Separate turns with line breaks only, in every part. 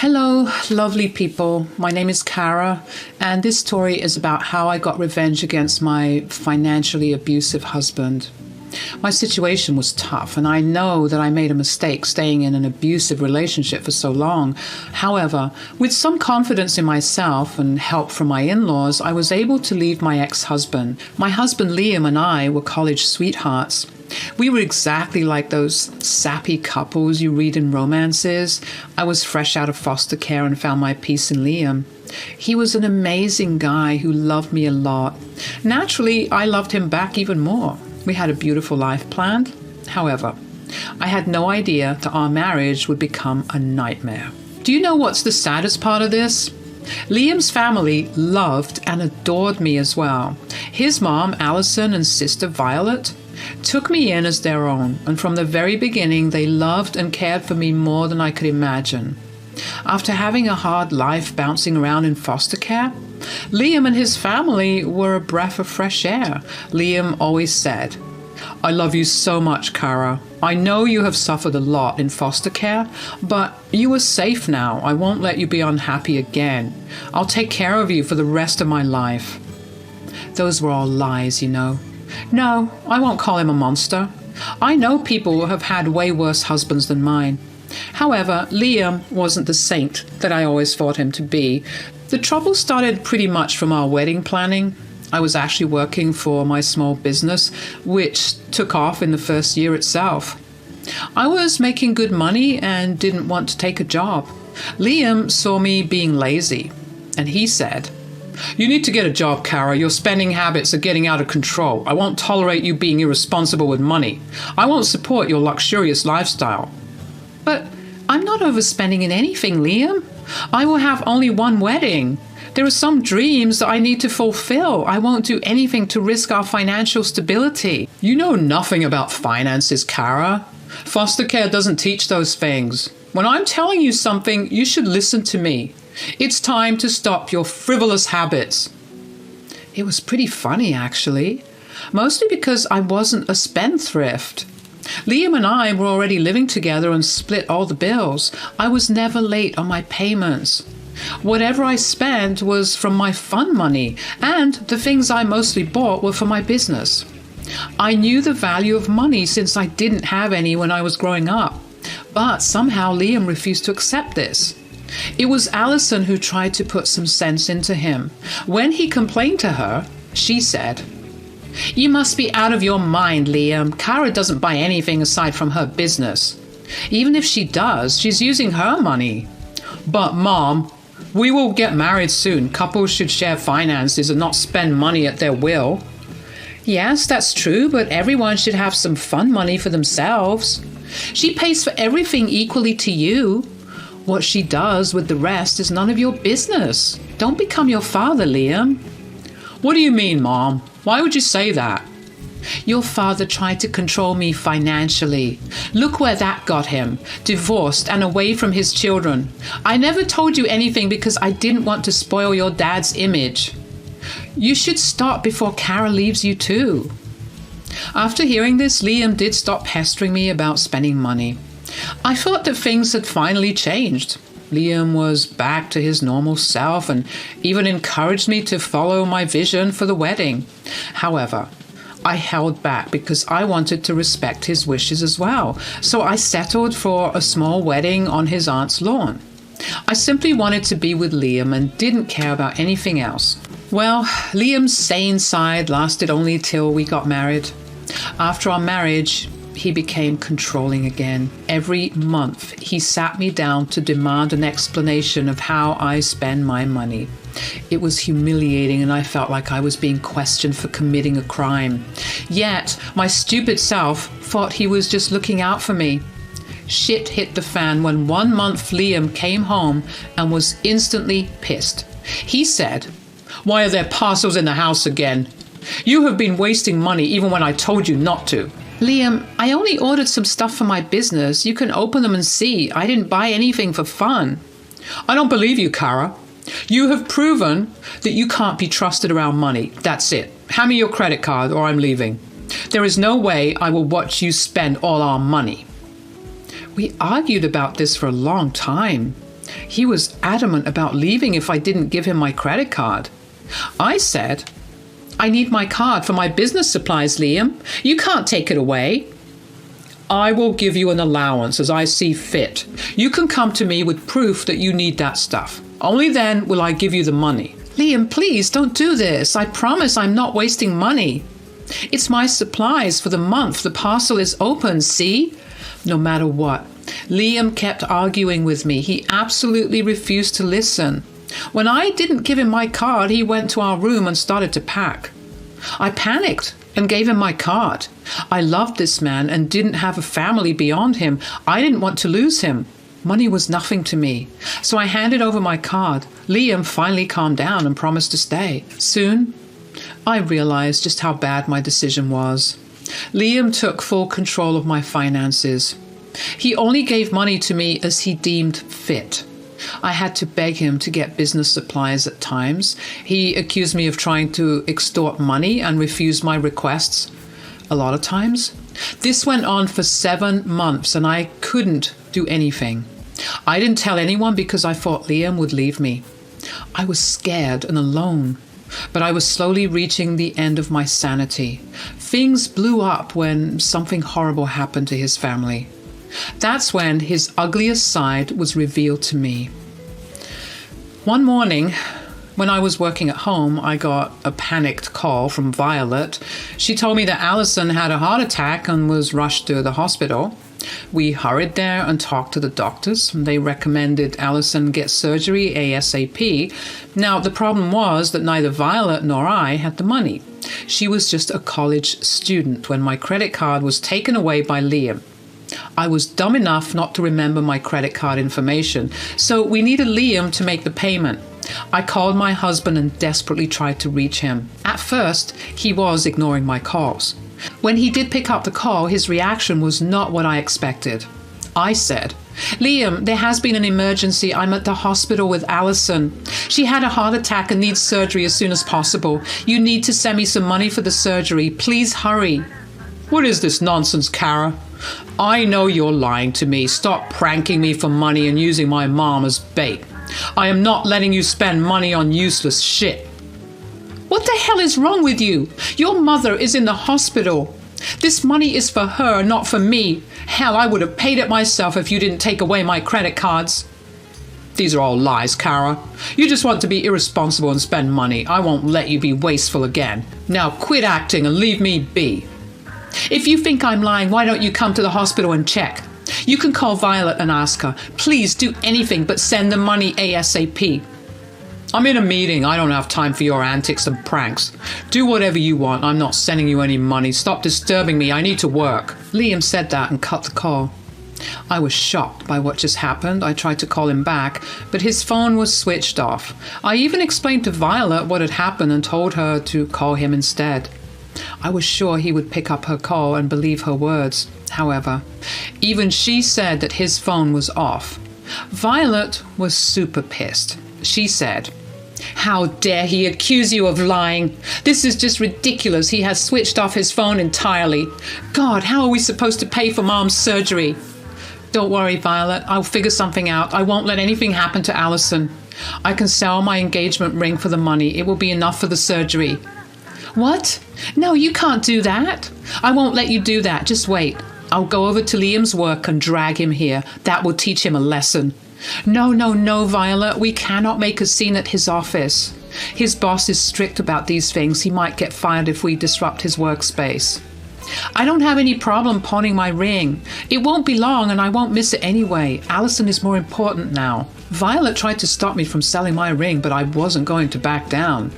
Hello, lovely people. My name is Kara, and this story is about how I got revenge against my financially abusive husband. My situation was tough, and I know that I made a mistake staying in an abusive relationship for so long. However, with some confidence in myself and help from my in-laws, I was able to leave my ex-husband. My husband Liam and I were college sweethearts. We were exactly like those sappy couples you read in romances. I was fresh out of foster care and found my peace in Liam. He was an amazing guy who loved me a lot. Naturally, I loved him back even more. We had a beautiful life planned. However, I had no idea that our marriage would become a nightmare. Do you know what's the saddest part of this? Liam's family loved and adored me as well. His mom, Allison, and sister, Violet, took me in as their own, and from the very beginning they loved and cared for me more than I could imagine. After having a hard life bouncing around in foster care, Liam and his family were a breath of fresh air. Liam always said, "I love you so much, Kara. I know you have suffered a lot in foster care, but you are safe now. I won't let you be unhappy again. I'll take care of you for the rest of my life." Those were all lies, you know. No, I won't call him a monster. I know people who have had way worse husbands than mine. However, Liam wasn't the saint that I always thought him to be. The trouble started pretty much from our wedding planning. I was actually working for my small business, which took off in the first year itself. I was making good money and didn't want to take a job. Liam saw me being lazy, and he said, "You need to get a job, Kara. Your spending habits are getting out of control. I won't tolerate you being irresponsible with money. I won't support your luxurious lifestyle." But I'm not overspending in anything, Liam. I will have only one wedding. There are some dreams that I need to fulfill. I won't do anything to risk our financial stability. You know nothing about finances, Kara. Foster care doesn't teach those things. When I'm telling you something, you should listen to me. It's time to stop your frivolous habits. It was pretty funny, actually. Mostly because I wasn't a spendthrift. Liam and I were already living together and split all the bills. I was never late on my payments. Whatever I spent was from my fun money, and the things I mostly bought were for my business. I knew the value of money since I didn't have any when I was growing up. But somehow Liam refused to accept this. It was Allison who tried to put some sense into him. When he complained to her, she said, "You must be out of your mind, Liam. Kara doesn't buy anything aside from her business. Even if she does, she's using her money." "But, Mom, we will get married soon. Couples should share finances and not spend money at their will." "Yes, that's true, but everyone should have some fun money for themselves. She pays for everything equally to you. What she does with the rest is none of your business. Don't become your father, Liam." "What do you mean, Mom? Why would you say that?" "Your father tried to control me financially. Look where that got him. Divorced and away from his children. I never told you anything because I didn't want to spoil your dad's image. You should stop before Kara leaves you too." After hearing this, Liam did stop pestering me about spending money. I thought that things had finally changed. Liam was back to his normal self and even encouraged me to follow my vision for the wedding. However, I held back because I wanted to respect his wishes as well. So I settled for a small wedding on his aunt's lawn. I simply wanted to be with Liam and didn't care about anything else. Well, Liam's sane side lasted only till we got married. After our marriage, he became controlling again. Every month, he sat me down to demand an explanation of how I spend my money. It was humiliating, and I felt like I was being questioned for committing a crime. Yet, my stupid self thought he was just looking out for me. Shit hit the fan when 1 month Liam came home and was instantly pissed. He said, "Why are there parcels in the house again? You have been wasting money even when I told you not to." "Liam, I only ordered some stuff for my business. You can open them and see. I didn't buy anything for fun." "I don't believe you, Kara. You have proven that you can't be trusted around money. That's it. Hand me your credit card or I'm leaving. There is no way I will watch you spend all our money." We argued about this for a long time. He was adamant about leaving if I didn't give him my credit card. I said, "I need my card for my business supplies, Liam. You can't take it away." "I will give you an allowance as I see fit. You can come to me with proof that you need that stuff. Only then will I give you the money." "Liam, please don't do this. I promise I'm not wasting money. It's my supplies for the month. The parcel is open, see?" No matter what, Liam kept arguing with me. He absolutely refused to listen. When I didn't give him my card, he went to our room and started to pack. I panicked and gave him my card. I loved this man and didn't have a family beyond him. I didn't want to lose him. Money was nothing to me. So I handed over my card. Liam finally calmed down and promised to stay. Soon, I realized just how bad my decision was. Liam took full control of my finances. He only gave money to me as he deemed fit. I had to beg him to get business supplies at times. He accused me of trying to extort money and refused my requests a lot of times. This went on for 7 months and I couldn't do anything. I didn't tell anyone because I thought Liam would leave me. I was scared and alone, but I was slowly reaching the end of my sanity. Things blew up when something horrible happened to his family. That's when his ugliest side was revealed to me. One morning, when I was working at home, I got a panicked call from Violet. She told me that Allison had a heart attack and was rushed to the hospital. We hurried there and talked to the doctors. They recommended Allison get surgery ASAP. Now, the problem was that neither Violet nor I had the money. She was just a college student when my credit card was taken away by Liam. I was dumb enough not to remember my credit card information, so we needed Liam to make the payment. I called my husband and desperately tried to reach him. At first, he was ignoring my calls. When he did pick up the call, his reaction was not what I expected. I said, "Liam, there has been an emergency. I'm at the hospital with Allison. She had a heart attack and needs surgery as soon as possible. You need to send me some money for the surgery. Please hurry." "What is this nonsense, Kara? I know you're lying to me. Stop pranking me for money and using my mom as bait. I am not letting you spend money on useless shit." "What the hell is wrong with you? Your mother is in the hospital. This money is for her, not for me. Hell, I would have paid it myself if you didn't take away my credit cards." "These are all lies, Kara. You just want to be irresponsible and spend money. I won't let you be wasteful again. Now quit acting and leave me be." "If you think I'm lying, why don't you come to the hospital and check? You can call Violet and ask her. Please do anything but send the money ASAP." "I'm in a meeting. I don't have time for your antics and pranks. Do whatever you want. I'm not sending you any money. Stop disturbing me. I need to work." Liam said that and cut the call. I was shocked by what just happened. I tried to call him back, but his phone was switched off. I even explained to Violet what had happened and told her to call him instead. I was sure he would pick up her call and believe her words. However, even she said that his phone was off. Violet was super pissed. She said, "How dare he accuse you of lying? This is just ridiculous. He has switched off his phone entirely. God, how are we supposed to pay for Mom's surgery?" "Don't worry, Violet. I'll figure something out. I won't let anything happen to Allison. I can sell my engagement ring for the money. It will be enough for the surgery." "What? No, you can't do that. I won't let you do that. Just wait. I'll go over to Liam's work and drag him here. That will teach him a lesson." No, Violet. We cannot make a scene at his office. His boss is strict about these things. He might get fired if we disrupt his workspace. "I don't have any problem pawning my ring. It won't be long and I won't miss it anyway. Allison is more important now." Violet tried to stop me from selling my ring, but I wasn't going to back down.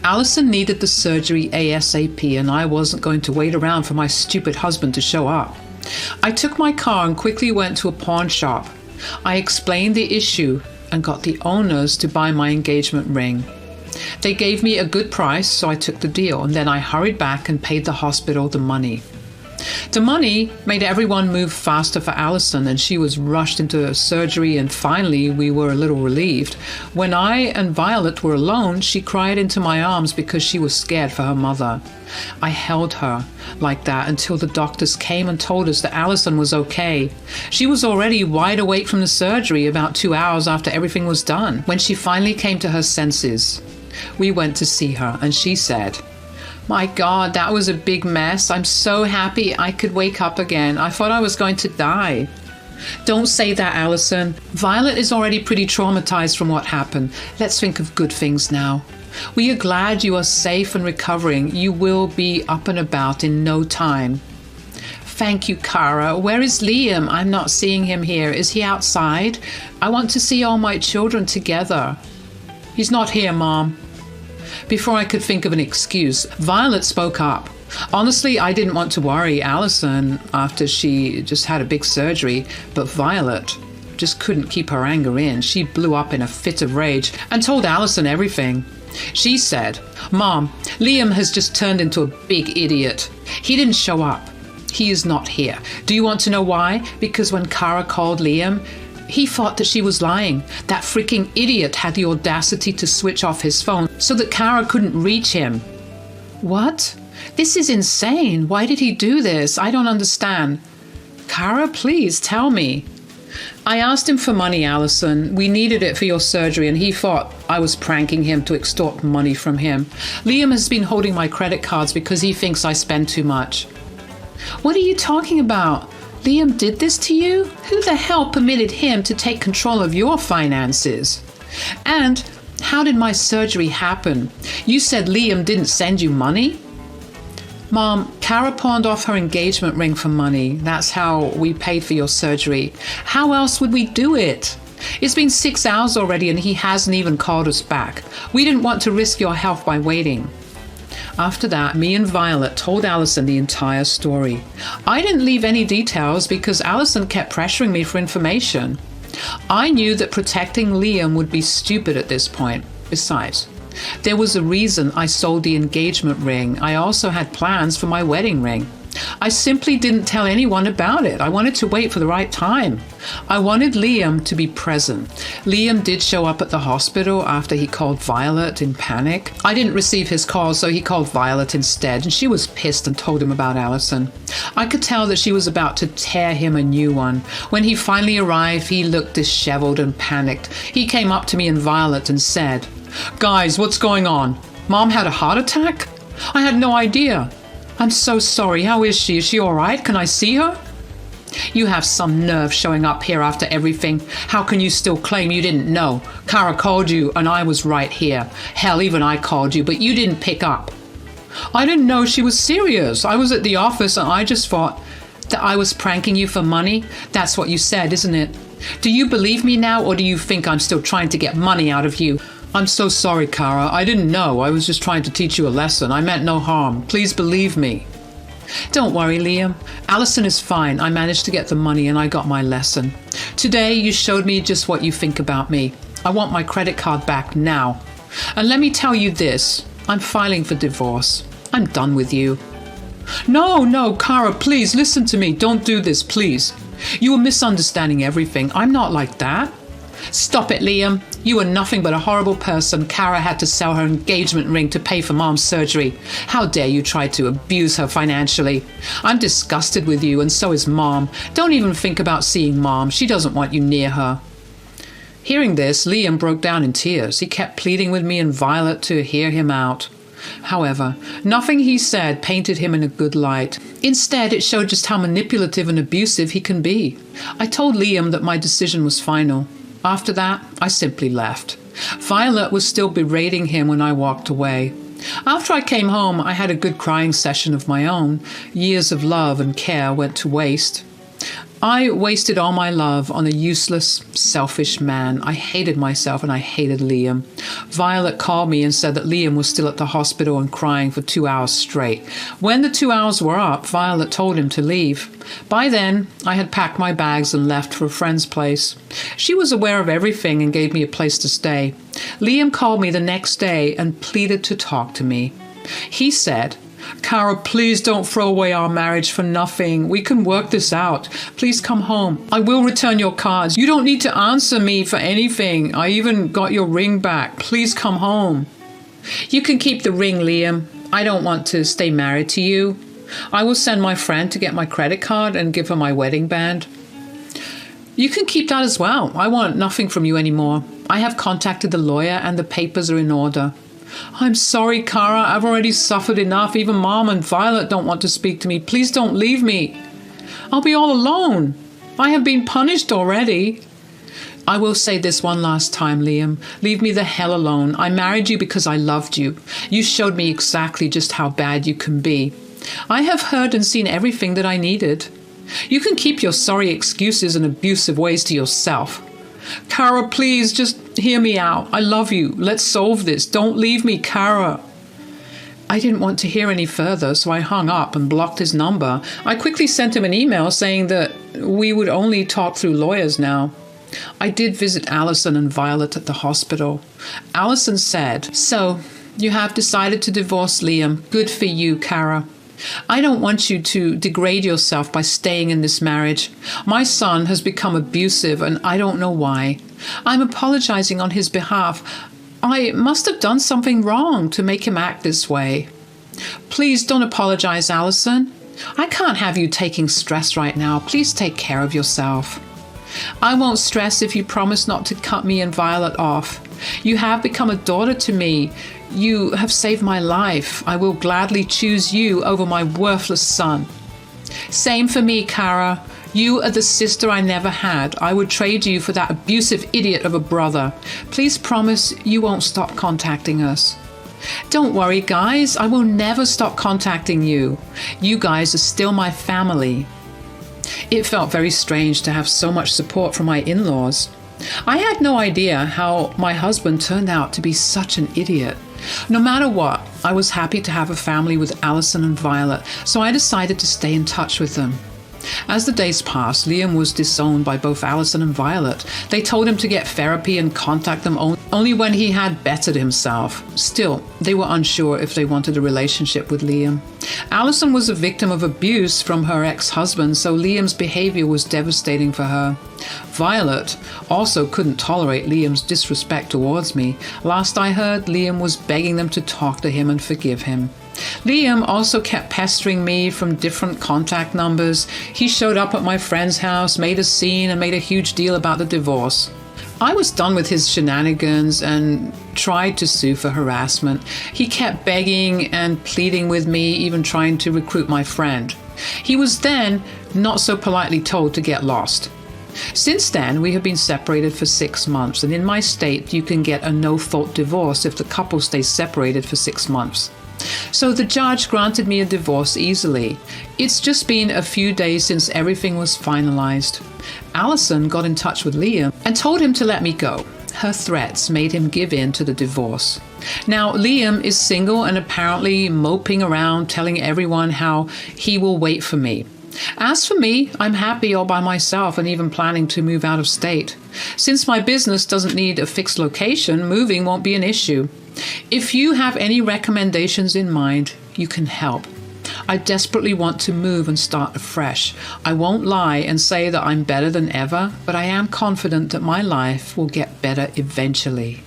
Allison needed the surgery ASAP and I wasn't going to wait around for my stupid husband to show up. I took my car and quickly went to a pawn shop. I explained the issue and got the owners to buy my engagement ring. They gave me a good price, so I took the deal, and then I hurried back and paid the hospital the money. The money made everyone move faster for Allison, and she was rushed into surgery, and finally we were a little relieved. When I and Violet were alone, she cried into my arms because she was scared for her mother. I held her like that until the doctors came and told us that Allison was okay. She was already wide awake from the surgery about 2 hours after everything was done. When she finally came to her senses, we went to see her, and she said, "My God, that was a big mess. I'm so happy I could wake up again. I thought I was going to die." Don't say that, Allison. Violet is already pretty traumatized from what happened. Let's think of good things now. We are glad you are safe and recovering. You will be up and about in no time. Thank you, Kara. Where is Liam? I'm not seeing him here. Is he outside? I want to see all my children together. He's not here, Mom. Before I could think of an excuse, Violet spoke up. Honestly, I didn't want to worry Allison after she just had a big surgery, but Violet just couldn't keep her anger in. She blew up in a fit of rage and told Allison everything. She said, "Mom, Liam has just turned into a big idiot. He didn't show up. He is not here. Do you want to know why? Because when Kara called Liam, he thought that she was lying. That freaking idiot had the audacity to switch off his phone so that Kara couldn't reach him." What? This is insane. Why did he do this? I don't understand. Kara, please tell me. I asked him for money, Allison. We needed it for your surgery, and he thought I was pranking him to extort money from him. Liam has been holding my credit cards because he thinks I spend too much. What are you talking about? Liam did this to you? Who the hell permitted him to take control of your finances? And how did my surgery happen? You said Liam didn't send you money? Mom, Kara pawned off her engagement ring for money. That's how we paid for your surgery. How else would we do it? It's been 6 hours already and he hasn't even called us back. We didn't want to risk your health by waiting. After that, me and Violet told Allison the entire story. I didn't leave any details because Allison kept pressuring me for information. I knew that protecting Liam would be stupid at this point. Besides, there was a reason I sold the engagement ring. I also had plans for my wedding ring. I simply didn't tell anyone about it. I wanted to wait for the right time. I wanted Liam to be present. Liam did show up at the hospital after he called Violet in panic. I didn't receive his call, so he called Violet instead, and she was pissed and told him about Allison. I could tell that she was about to tear him a new one. When he finally arrived, he looked disheveled and panicked. He came up to me and Violet and said, "Guys, what's going on? Mom had a heart attack? I had no idea. I'm so sorry. How is she? Is she all right? Can I see her?" You have some nerve showing up here after everything. How can you still claim you didn't know? Kara called you and I was right here. Hell, even I called you, but you didn't pick up. I didn't know she was serious. I was at the office and I just thought that I was pranking you for money. That's what you said, isn't it? Do you believe me now, or do you think I'm still trying to get money out of you? I'm so sorry, Kara. I didn't know. I was just trying to teach you a lesson. I meant no harm. Please believe me. Don't worry, Liam. Allison is fine. I managed to get the money and I got my lesson. Today, you showed me just what you think about me. I want my credit card back now. And let me tell you this. I'm filing for divorce. I'm done with you. No, Kara, please listen to me. Don't do this, please. You are misunderstanding everything. I'm not like that. Stop it, Liam. You are nothing but a horrible person. Kara had to sell her engagement ring to pay for Mom's surgery. How dare you try to abuse her financially? I'm disgusted with you, and so is Mom. Don't even think about seeing Mom. She doesn't want you near her. Hearing this, Liam broke down in tears. He kept pleading with me and Violet to hear him out. However, nothing he said painted him in a good light. Instead, it showed just how manipulative and abusive he can be. I told Liam that my decision was final. After that, I simply left. Violet was still berating him when I walked away. After I came home, I had a good crying session of my own. Years of love and care went to waste. I wasted all my love on a useless, selfish man. I hated myself and I hated Liam. Violet called me and said that Liam was still at the hospital and crying for 2 hours straight. When the 2 hours were up, Violet told him to leave. By then, I had packed my bags and left for a friend's place. She was aware of everything and gave me a place to stay. Liam called me the next day and pleaded to talk to me. He said, Cara, please don't throw away our marriage for nothing. We can work this out. Please come home. I will return your cards. You don't need to answer me for anything. I even got your ring back. Please come home. You can keep the ring, Liam. I don't want to stay married to you. I will send my friend to get my credit card and give her my wedding band. You can keep that as well. I want nothing from you anymore. I have contacted the lawyer and the papers are in order. I'm sorry, Cara. I've already suffered enough. Even Mom and Violet don't want to speak to me. Please don't leave me. I'll be all alone. I have been punished already. I will say this one last time, Liam. Leave me the hell alone. I married you because I loved you. You showed me exactly just how bad you can be. I have heard and seen everything that I needed. You can keep your sorry excuses and abusive ways to yourself. Cara, please, just hear me out. I love you. Let's solve this. Don't leave me, Cara. I didn't want to hear any further, so I hung up and blocked his number. I quickly sent him an email saying that we would only talk through lawyers now. I did visit Alison and Violet at the hospital. Alison said, "So, you have decided to divorce Liam. Good for you, Cara. I don't want you to degrade yourself by staying in this marriage. My son has become abusive and I don't know why. I'm apologizing on his behalf. I must have done something wrong to make him act this way. Please don't apologize, Alison. I can't have you taking stress right now. Please take care of yourself. I won't stress if you promise not to cut me and Violet off. You have become a daughter to me. You have saved my life. I will gladly choose you over my worthless son. Same for me, Cara. You are the sister I never had. I would trade you for that abusive idiot of a brother. Please promise you won't stop contacting us." "Don't worry, guys. I will never stop contacting you. You guys are still my family." It felt very strange to have so much support from my in-laws. I had no idea how my husband turned out to be such an idiot. No matter what, I was happy to have a family with Alison and Violet, so I decided to stay in touch with them. As the days passed, Liam was disowned by both Alison and Violet. They told him to get therapy and contact them only when he had bettered himself. Still, they were unsure if they wanted a relationship with Liam. Alison was a victim of abuse from her ex-husband, so Liam's behavior was devastating for her. Violet also couldn't tolerate Liam's disrespect towards me. Last I heard, Liam was begging them to talk to him and forgive him. Liam also kept pestering me from different contact numbers. He showed up at my friend's house, made a scene, and made a huge deal about the divorce. I was done with his shenanigans and tried to sue for harassment. He kept begging and pleading with me, even trying to recruit my friend. He was then not so politely told to get lost. Since then, we have been separated for 6 months, and in my state, you can get a no-fault divorce if the couple stays separated for 6 months. So the judge granted me a divorce easily. It's just been a few days since everything was finalized. Alison got in touch with Liam and told him to let me go. Her threats made him give in to the divorce. Now, Liam is single and apparently moping around telling everyone how he will wait for me. As for me, I'm happy all by myself and even planning to move out of state. Since my business doesn't need a fixed location, moving won't be an issue. If you have any recommendations in mind, you can help. I desperately want to move and start afresh. I won't lie and say that I'm better than ever, but I am confident that my life will get better eventually.